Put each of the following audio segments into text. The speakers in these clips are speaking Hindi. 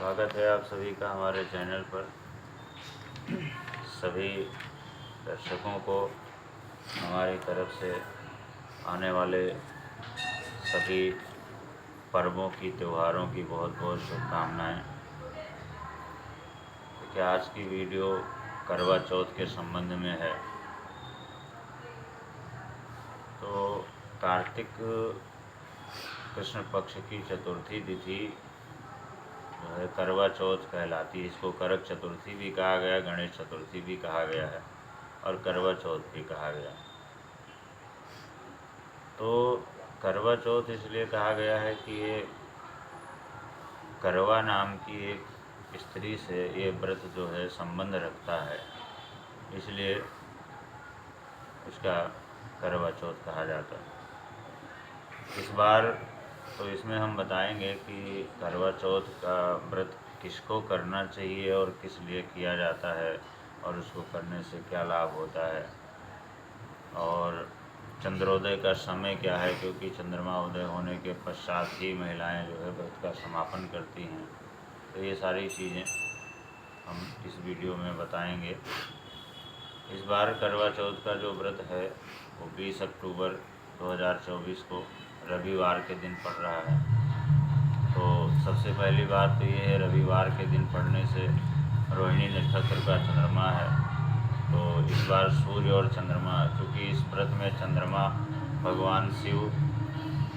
स्वागत है आप सभी का हमारे चैनल पर। सभी दर्शकों को हमारी तरफ से आने वाले सभी पर्वों की, त्योहारों की बहुत बहुत शुभकामनाएं। देखिए, आज की वीडियो करवा चौथ के संबंध में है। तो कार्तिक कृष्ण पक्ष की चतुर्थी तिथि जो है करवा चौथ कहलाती है। इसको करक चतुर्थी भी कहा गया, गणेश चतुर्थी भी कहा गया है और करवा चौथ भी कहा गया है। तो करवा चौथ इसलिए कहा गया है कि ये करवा नाम की एक स्त्री से ये व्रत जो है संबंध रखता है, इसलिए इसका करवा चौथ कहा जाता है। इस बार तो इसमें हम बताएंगे कि करवा चौथ का व्रत किसको करना चाहिए और किस लिए किया जाता है और उसको करने से क्या लाभ होता है, और चंद्रोदय का समय क्या है, क्योंकि चंद्रमा उदय होने के पश्चात ही महिलाएं जो है व्रत का समापन करती हैं। तो ये सारी चीज़ें हम इस वीडियो में बताएंगे। इस बार करवा चौथ का जो व्रत है वो 20 अक्टूबर 2024 को रविवार के दिन पड़ रहा है। तो सबसे पहली बात तो ये है, रविवार के दिन पड़ने से रोहिणी नक्षत्र का चंद्रमा है। तो इस बार सूर्य और चंद्रमा, क्योंकि इस व्रत में चंद्रमा भगवान शिव,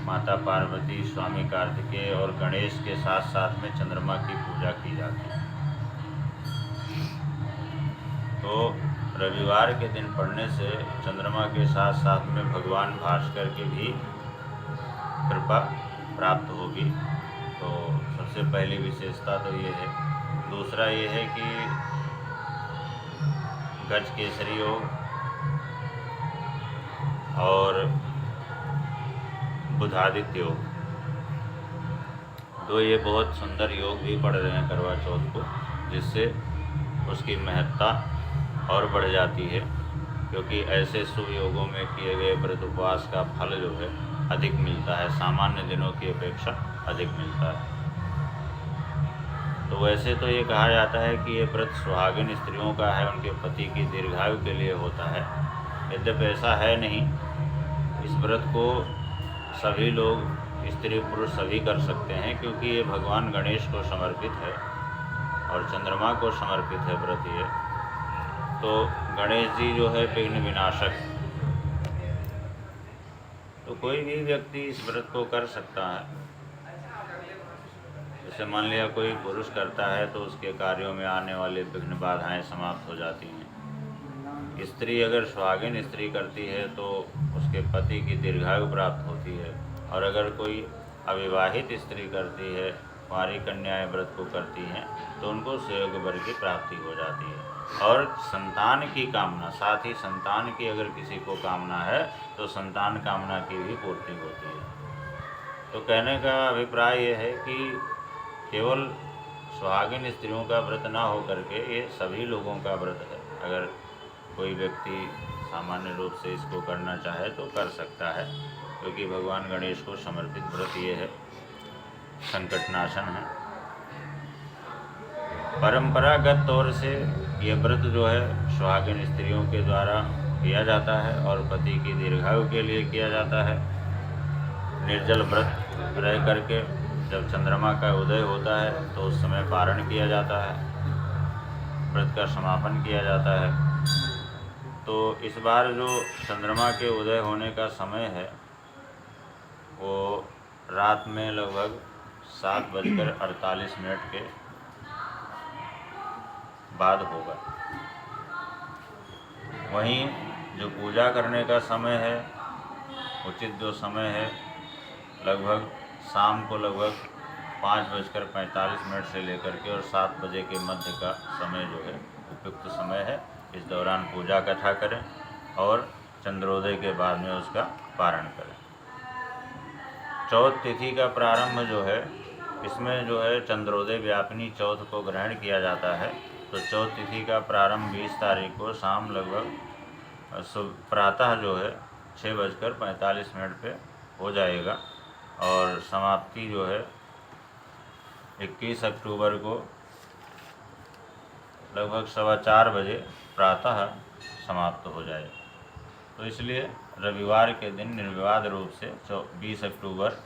माता पार्वती, स्वामी कार्तिकेय और गणेश के साथ साथ में चंद्रमा की पूजा की जाती है। तो रविवार के दिन पड़ने से चंद्रमा के साथ साथ में भगवान भास्कर की भी कृपा प्राप्त होगी। तो सबसे पहली विशेषता तो ये है। दूसरा ये है कि गज केसरी योग और बुधादित्य योग, तो ये बहुत सुंदर योग भी पढ़ रहे हैं करवा चौथ को, जिससे उसकी महत्ता और बढ़ जाती है, क्योंकि ऐसे शुभ योगों में किए गए व्रत उपवास का फल जो है अधिक मिलता है, सामान्य दिनों की अपेक्षा अधिक मिलता है। तो वैसे तो ये कहा जाता है कि ये व्रत सुहागिन स्त्रियों का है, उनके पति की दीर्घायु के लिए होता है। यद्यपि ऐसा है नहीं। इस व्रत को सभी लोग, स्त्री पुरुष सभी कर सकते हैं, क्योंकि ये भगवान गणेश को समर्पित है और चंद्रमा को समर्पित है व्रत ये। तो गणेश जी जो है विघ्न विनाशक, तो कोई भी व्यक्ति इस व्रत को कर सकता है। जैसे मान लिया कोई पुरुष करता है तो उसके कार्यों में आने वाले विघ्न बाधाएं समाप्त हो जाती हैं। स्त्री अगर सुहागिन स्त्री करती है तो उसके पति की दीर्घायु प्राप्त होती है, और अगर कोई अविवाहित स्त्री करती है, कुंवारी कन्याएं व्रत को करती हैं, तो उनको सुयोग वर की प्राप्ति हो जाती है। और संतान की कामना, साथ ही संतान की अगर किसी को कामना है तो संतान कामना की भी पूर्ति होती है। तो कहने का अभिप्राय ये है कि केवल सुहागिन स्त्रियों का व्रत ना हो करके ये सभी लोगों का व्रत है। अगर कोई व्यक्ति सामान्य रूप से इसको करना चाहे तो कर सकता है, क्योंकि भगवान गणेश को समर्पित व्रत ये है, संकटनाशन है। परंपरागत तौर से ये व्रत जो है सुहागिन स्त्रियों के द्वारा किया जाता है और पति की दीर्घायु के लिए किया जाता है। निर्जल व्रत रह करके जब चंद्रमा का उदय होता है तो उस समय पारण किया जाता है, व्रत का समापन किया जाता है। तो इस बार जो चंद्रमा के उदय होने का समय है वो रात में लगभग 7:48 के बाद होगा। वहीं जो पूजा करने का समय है, उचित जो समय है, लगभग शाम को लगभग 5:45 से लेकर के और 7 बजे के मध्य का समय जो है उपयुक्त समय है। इस दौरान पूजा कथा करें और चंद्रोदय के बाद में उसका पारण करें। चौथ तिथि का प्रारंभ जो है, इसमें जो है चंद्रोदय व्यापिनी चौथ को ग्रहण किया जाता है। तो चौथ तिथि का प्रारंभ 20 तारीख को शाम लगभग प्रातः जो है 6:45 पे हो जाएगा, और समाप्ति जो है 21 अक्टूबर को लगभग 4:15 बजे प्रातः समाप्त हो जाए। तो इसलिए रविवार के दिन निर्विवाद रूप से 20 अक्टूबर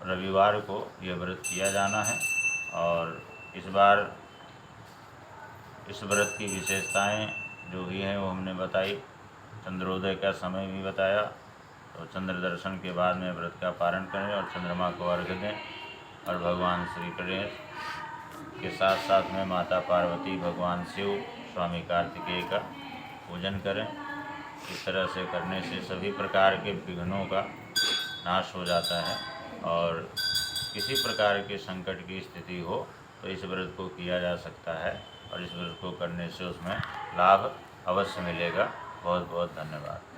रविवार को यह व्रत किया जाना है। और इस बार इस व्रत की विशेषताएं जो भी हैं वो हमने बताई, चंद्रोदय का समय भी बताया। तो चंद्र दर्शन के बाद में व्रत का पारण करें और चंद्रमा को अर्घ्य दें और भगवान श्री गणेश के साथ साथ में माता पार्वती, भगवान शिव, स्वामी कार्तिकेय का पूजन करें। इस तरह से करने से सभी प्रकार के विघ्नों का नाश हो जाता है और किसी प्रकार के संकट की स्थिति हो तो इस व्रत को किया जा सकता है और इस व्रत को करने से उसमें लाभ अवश्य मिलेगा। बहुत बहुत धन्यवाद।